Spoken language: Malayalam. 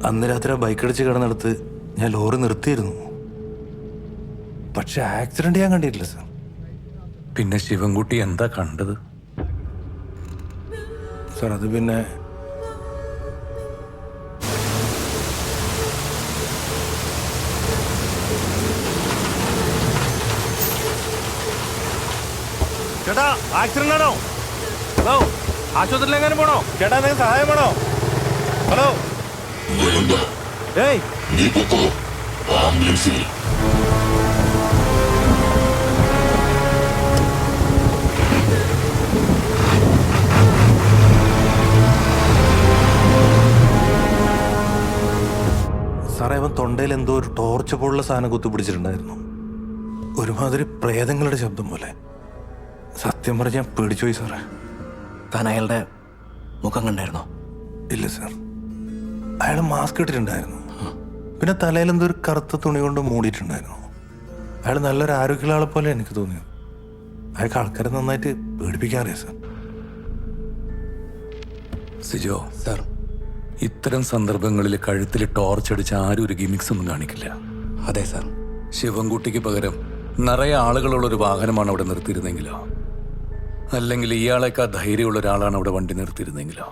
അന്ന് രാത്രി ആ ബൈക്ക് അടിച്ച് കിടന്നെടുത്ത് ഞാൻ ലോറി നിർത്തിയിരുന്നു. പക്ഷെ ആക്സിഡന്റ് ഞാൻ കണ്ടിട്ടില്ല സാർ. പിന്നെ ശിവൻകുട്ടി എന്താ കണ്ടത്? സാർ അത് പിന്നെ ചേട്ടാ ആക്സിഡന്റ് ആണോ? ഹലോ, ആശുപത്രിയിൽ എങ്ങാനും പോണോ? ചേട്ടാ നിങ്ങൾക്ക് സഹായം വേണോ? ഹലോ, ഏയ് സാറേ, അവൻ തൊണ്ടയിൽ എന്തോ ഒരു ടോർച്ച് പോലുള്ള സാധനം കുത്തിപ്പിടിച്ചിട്ടുണ്ടായിരുന്നു. ഒരുമാതിരി പ്രേതങ്ങളുടെ ശബ്ദം പോലെ. സത്യം പറഞ്ഞ് ഞാൻ പേടിച്ചുപോയി സാറേ. താൻ അയാളുടെ മുഖം കണ്ടായിരുന്നോ? ഇല്ല സാർ, അയാൾ മാസ്ക് ഇട്ടിട്ടുണ്ടായിരുന്നു. പിന്നെ തലയിൽ എന്തോ ഒരു കറുത്ത തുണി കൊണ്ട് മൂടിയിട്ടുണ്ടായിരുന്നു. അയാൾ നല്ലൊരു ആരോഗ്യമുള്ള ആളെ പോലെ എനിക്ക് തോന്നിയത്. അയാൾക്ക് ആൾക്കാരെ നന്നായിട്ട് പേടിപ്പിക്കാറിയാ സാർ. സിജോ സാർ, ഇത്തരം സന്ദർഭങ്ങളിൽ കഴുത്തിൽ ടോർച്ചടിച്ച് ആരും ഒരു ഗിമിക്സ് ഒന്നും കാണിക്കില്ല. അതെ സാർ. ശിവൻകുട്ടിക്ക് പകരം നിറയെ ആളുകളുള്ളൊരു വാഹനമാണ് അവിടെ നിർത്തിയിരുന്നെങ്കിലോ, അല്ലെങ്കിൽ ഇയാളേക്കാൾ ധൈര്യമുള്ള ഒരാളാണ് അവിടെ വണ്ടി നിർത്തിയിരുന്നെങ്കിലോ.